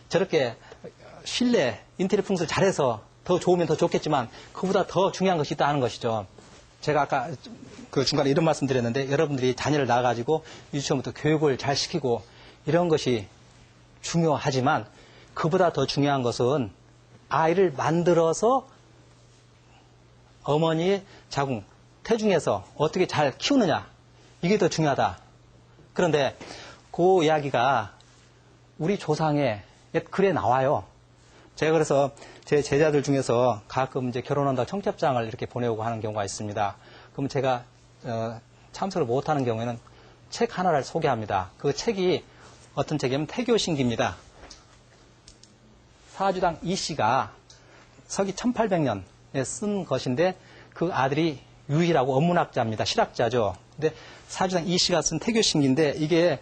저렇게 실내 인테리어 풍수를 잘해서 더 좋으면 더 좋겠지만 그보다 더 중요한 것이 있다는 것이죠. 제가 아까 그 중간에 이런 말씀 드렸는데 여러분들이 자녀를 낳아가지고 유치원부터 교육을 잘 시키고 이런 것이 중요하지만 그보다 더 중요한 것은 아이를 만들어서 어머니의 자궁, 태중에서 어떻게 잘 키우느냐. 이게 더 중요하다. 그런데 그 이야기가 우리 조상의 옛 글에 나와요. 제가 그래서 제 제자들 중에서 가끔 이제 결혼한다고 청첩장을 이렇게 보내오고 하는 경우가 있습니다. 그럼 제가 참석을 못하는 경우에는 책 하나를 소개합니다. 그 책이 어떤 책이냐면 태교신기입니다. 사주당 이씨가 서기 1800년에 쓴 것인데 그 아들이 유일하고 언문학자입니다. 실학자죠. 근데 사주당 이씨가 쓴 태교신기인데 이게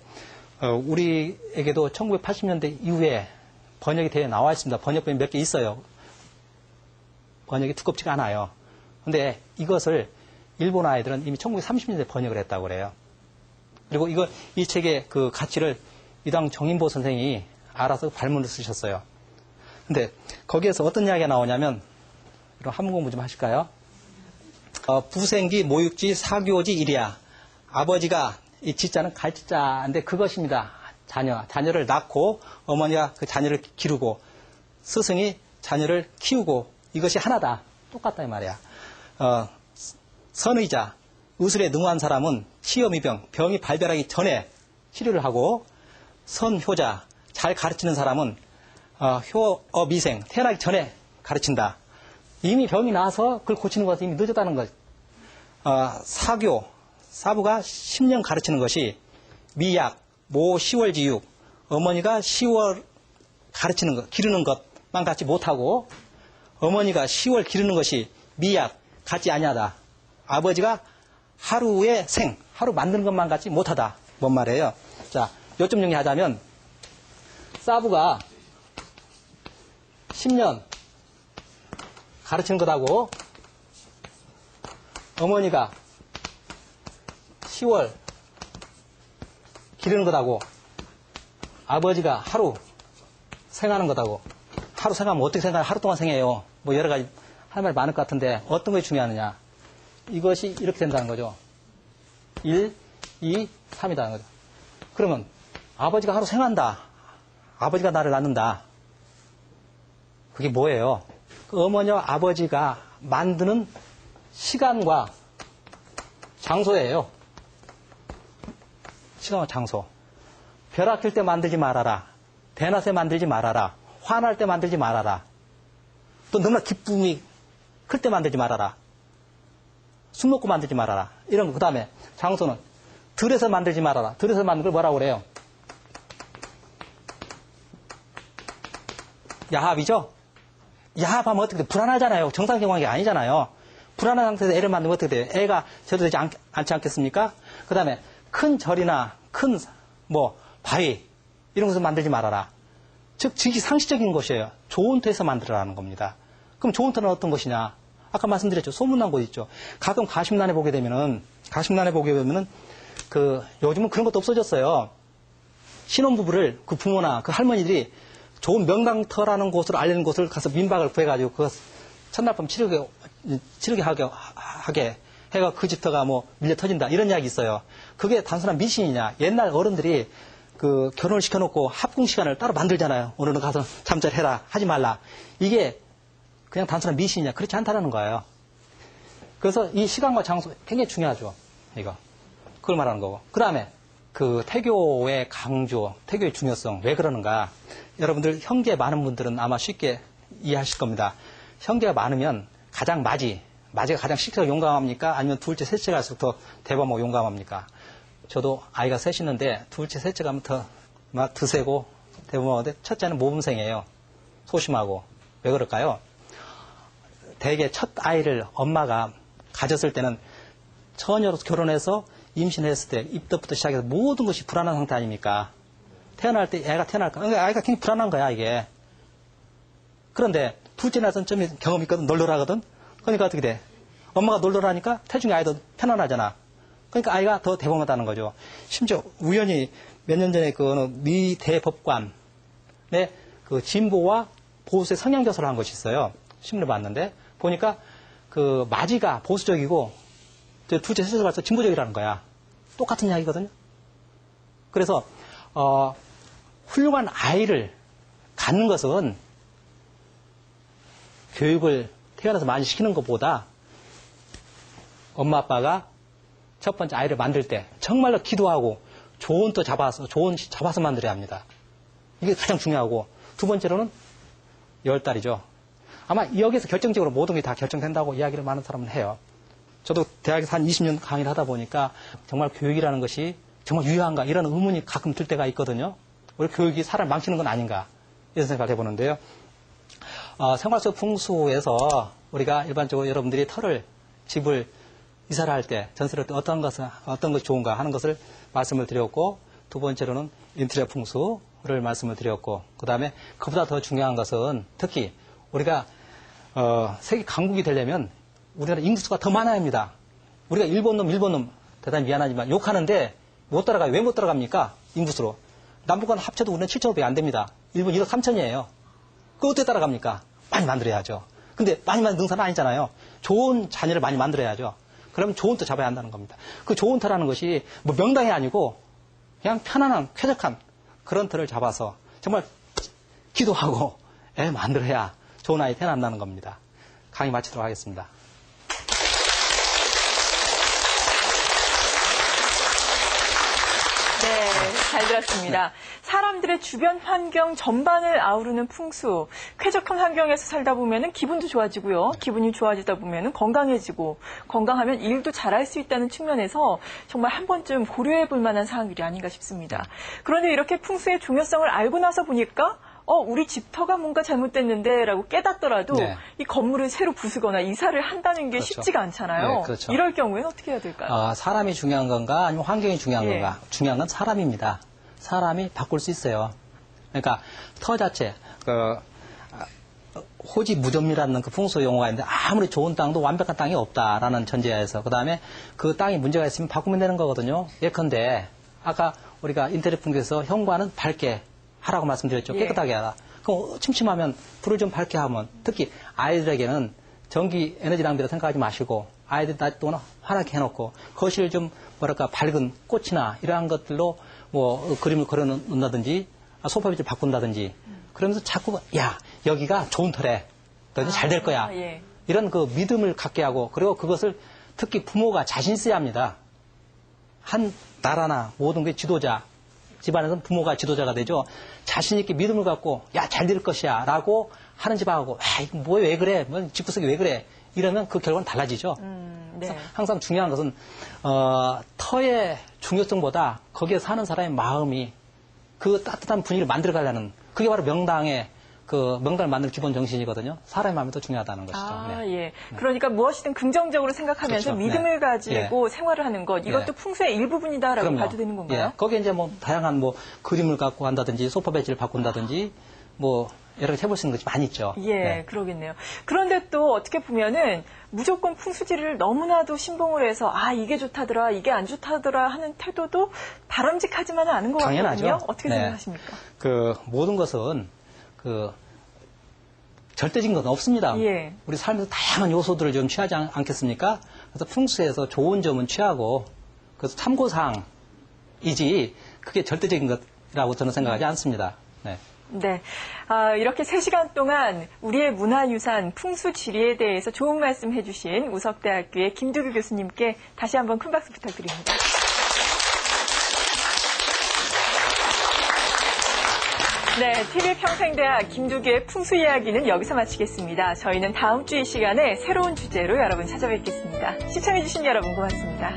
우리에게도 1980년대 이후에 번역이 되어 나와 있습니다. 번역본이 몇 개 있어요. 번역이 두껍지가 않아요. 근데 이것을 일본 아이들은 이미 1930년대에 번역을 했다고 그래요. 그리고 이 책의 그 가치를 이당 정인보 선생이 알아서 발문을 쓰셨어요. 근데 거기에서 어떤 이야기가 나오냐면, 이런 한문 공부 좀 하실까요? 부생기, 모육지, 사교지, 일이야. 아버지가, 이 지자는 갈지자인데 그것입니다. 자녀를 낳고 어머니가 그 자녀를 기르고 스승이 자녀를 키우고 이것이 하나다. 똑같다 이 말이야. 선의자, 의술에 능한 사람은 치여미병, 병이 발별하기 전에 치료를 하고 선효자, 잘 가르치는 사람은 효어미생, 태어나기 전에 가르친다. 이미 병이 나서 그걸 고치는 것은 이미 늦었다는 것. 사부가 10년 가르치는 것이 미약, 모 10월 지육, 어머니가 10월 가르치는 것, 기르는 것만 갖지 못하고 어머니가 10월 기르는 것이 미약, 갖지 아니하다. 아버지가 하루의 하루 만드는 것만 갖지 못하다. 뭔 말이에요? 자, 요점 정리하자면 사부가 10년 가르치는 것하고 어머니가 10월 기르는 것하고 아버지가 하루 생하는 것하고 하루 생하면 어떻게 생각하냐? 하루 동안 생해요. 뭐 여러 가지 할 말이 많을 것 같은데 어떤 것이 중요하느냐? 이것이 이렇게 된다는 거죠. 1, 2, 3이라는 거죠. 그러면 아버지가 하루 생한다. 아버지가 나를 낳는다. 그게 뭐예요? 그 어머니와 아버지가 만드는 시간과 장소예요. 시간과 장소. 벼락 킬 때 만들지 말아라. 대낮에 만들지 말아라. 화날 때 만들지 말아라. 또 너무나 기쁨이 클 때 만들지 말아라. 술 먹고 만들지 말아라. 이런 거. 그 다음에 장소는 들에서 만들지 말아라. 들에서 만드는 걸 뭐라고 그래요? 야합이죠? 야합하면 어떻게 돼? 불안하잖아요. 정상 경황이 아니잖아요. 불안한 상태에서 애를 만들면 어떻게 돼요? 애가 저도되지 않지 않겠습니까? 그 다음에 큰 절이나 큰 바위 이런 것을 만들지 말아라. 즉 지기 상식적인 것이에요. 좋은 터에서 만들어라는 겁니다. 그럼 좋은 터는 어떤 것이냐? 아까 말씀드렸죠. 소문난 곳 있죠. 가끔 가십란에 보게 되면은 요즘은 그런 것도 없어졌어요. 신혼부부를 그 부모나 그 할머니들이 좋은 명당터라는 곳을 알리는 곳을 가서 민박을 구해가지고 그 첫날밤 치르게 하게 해가 그 집터가 밀려 터진다 이런 이야기 있어요. 그게 단순한 미신이냐? 옛날 어른들이 그 결혼을 시켜놓고 합궁 시간을 따로 만들잖아요. 오늘은 가서 잠잘 해라 하지 말라. 이게 그냥 단순한 미신이냐? 그렇지 않다는 거예요. 그래서 이 시간과 장소 굉장히 중요하죠. 이거 그걸 말하는 거고. 그 다음에 그 태교의 강조, 태교의 중요성 왜 그러는가? 여러분들 형제 많은 분들은 아마 쉽게 이해하실 겁니다. 형제가 많으면 가장 마지가 가장 씩씩하고 용감합니까? 아니면 둘째, 셋째 갈수록 더 대범하고 용감합니까? 저도 아이가 셋 있는데 둘째, 셋째 가면 더 막 드세고 대범하는데 첫째는 모범생이에요. 소심하고. 왜 그럴까요? 대개 첫 아이를 엄마가 가졌을 때는 처녀로서 결혼해서 임신했을 때 입덧부터 시작해서 모든 것이 불안한 상태 아닙니까? 태어날 때 애가 태어날까? 그러니까 아이가 굉장히 불안한 거야 이게. 그런데 둘째 나서는 좀 경험이 있거든. 널널하거든. 그러니까 어떻게 돼? 엄마가 널널하니까 태중의 아이도 편안하잖아. 그러니까 아이가 더 대범하다는 거죠. 심지어 우연히 몇 년 전에 미 대법관의 그 진보와 보수의 성향 조사를 한 것이 있어요. 신문을 봤는데 보니까 그 맞이가 보수적이고 둘째 셋째 봐서 진보적이라는 거야. 똑같은 이야기거든요. 그래서 훌륭한 아이를 갖는 것은 교육을 태어나서 많이 시키는 것보다 엄마 아빠가 첫 번째 아이를 만들 때 정말로 기도하고 좋은 또 잡아서 만들어야 합니다. 이게 가장 중요하고 두 번째로는 10달이죠. 아마 여기서 결정적으로 모든 게 다 결정된다고 이야기를 많은 사람은 해요. 저도 대학에서 한 20년 강의를 하다 보니까 정말 교육이라는 것이 정말 유효한가 이런 의문이 가끔 들 때가 있거든요. 우리 교육이 사람을 망치는 건 아닌가 이런 생각을 해보는데요. 생활 속 풍수에서 우리가 일반적으로 여러분들이 집을 이사를 할 때, 전세를 할 때 어떤 것이 좋은가 하는 것을 말씀을 드렸고, 두 번째로는 인테리어 풍수를 말씀을 드렸고, 그 다음에 그보다 더 중요한 것은 특히 우리가 세계 강국이 되려면 우리나라 인구수가 더 많아야 합니다. 우리가 일본 놈 대단히 미안하지만 욕하는데 못 따라가요. 왜 못 따라갑니까? 인구수로. 남북한 합쳐도 우리는 7,500이 안 됩니다. 일본 1억 3천이에요. 그거 어떻게 따라갑니까? 많이 만들어야죠. 근데 많이 만든 능사는 아니잖아요. 좋은 자녀를 많이 만들어야죠. 그러면 좋은 터 잡아야 한다는 겁니다. 그 좋은 터라는 것이 뭐 명당이 아니고 그냥 편안한, 쾌적한 그런 터를 잡아서 정말 기도하고 애 만들어야 좋은 아이 태어난다는 겁니다. 강의 마치도록 하겠습니다. 네, 잘 들었습니다. 사람들의 주변 환경 전반을 아우르는 풍수, 쾌적한 환경에서 살다 보면 기분도 좋아지고요. 기분이 좋아지다 보면 건강해지고, 건강하면 일도 잘할 수 있다는 측면에서 정말 한 번쯤 고려해 볼 만한 사항들이 아닌가 싶습니다. 그런데 이렇게 풍수의 중요성을 알고 나서 보니까 우리 집터가 뭔가 잘못됐는데 라고 깨닫더라도 네. 이 건물을 새로 부수거나 이사를 한다는 게 그렇죠. 쉽지가 않잖아요. 네, 그렇죠. 이럴 경우에는 어떻게 해야 될까요? 사람이 중요한 건가 아니면 환경이 중요한 예. 건가? 중요한 건 사람입니다. 사람이 바꿀 수 있어요. 그러니까 터 자체, 호지 무점이라는 그 풍수 용어가 있는데 아무리 좋은 땅도 완벽한 땅이 없다라는 전제하에서 그 다음에 그 땅이 문제가 있으면 바꾸면 되는 거거든요. 예컨대 아까 우리가 인테리어 풍수에서 현관은 밝게 하라고 말씀드렸죠. 깨끗하게 하라. 그럼 침침하면 불을 좀 밝게 하면 특히 아이들에게는 전기 에너지 낭비라 생각하지 마시고 아이들 낮 동안 환하게 해놓고 거실 좀 밝은 꽃이나 이러한 것들로 뭐 그림을 그려놓는다든지 소파빛을 바꾼다든지 그러면서 자꾸 여기가 좋은 터래. 너 이제 잘 될 거야. 예. 이런 그 믿음을 갖게 하고 그리고 그것을 특히 부모가 자신 있어야 합니다. 한 나라나 모든 게 지도자 집안에서는 부모가 지도자가 되죠. 자신 있게 믿음을 갖고 잘 될 것이야 라고 하는 집하고 이거 왜 그래? 뭐 집구석이 왜 그래? 이러면 그 결과는 달라지죠. 네. 항상 중요한 것은 터의 중요성보다 거기에 사는 사람의 마음이 그 따뜻한 분위기를 만들어가려는 그게 바로 명당을 만드는 기본 정신이거든요. 사람의 마음이 더 중요하다는 것이죠. 네. 예. 그러니까 무엇이든 긍정적으로 생각하면서 그렇죠. 믿음을 가지고 예. 생활을 하는 것, 이것도 풍수의 일부분이다라고 그럼요. 봐도 되는 건가요? 예. 거기에 이제 뭐 다양한 그림을 갖고 한다든지 소파 배치를 바꾼다든지 여러 가지 해볼 수 있는 것이 많이 있죠. 예, 네. 그러겠네요. 그런데 또 어떻게 보면은 무조건 풍수지리를 너무나도 신봉을 해서 이게 좋다더라, 이게 안 좋다더라 하는 태도도 바람직하지만은 않은 것 당연하죠. 같거든요. 어떻게 네. 생각하십니까? 모든 것은 절대적인 건 없습니다. 예. 우리 삶에서 다양한 요소들을 좀 취하지 않겠습니까? 그래서 풍수에서 좋은 점은 취하고 그래서 참고사항이지 그게 절대적인 것이라고 저는 생각하지 않습니다. 네. 네. 이렇게 3시간 동안 우리의 문화유산 풍수지리에 대해서 좋은 말씀 해주신 우석대학교의 김두규 교수님께 다시 한번 큰 박수 부탁드립니다. 네, TV평생대학 김두규의 풍수 이야기는 여기서 마치겠습니다. 저희는 다음 주 이 시간에 새로운 주제로 여러분 찾아뵙겠습니다. 시청해주신 여러분 고맙습니다.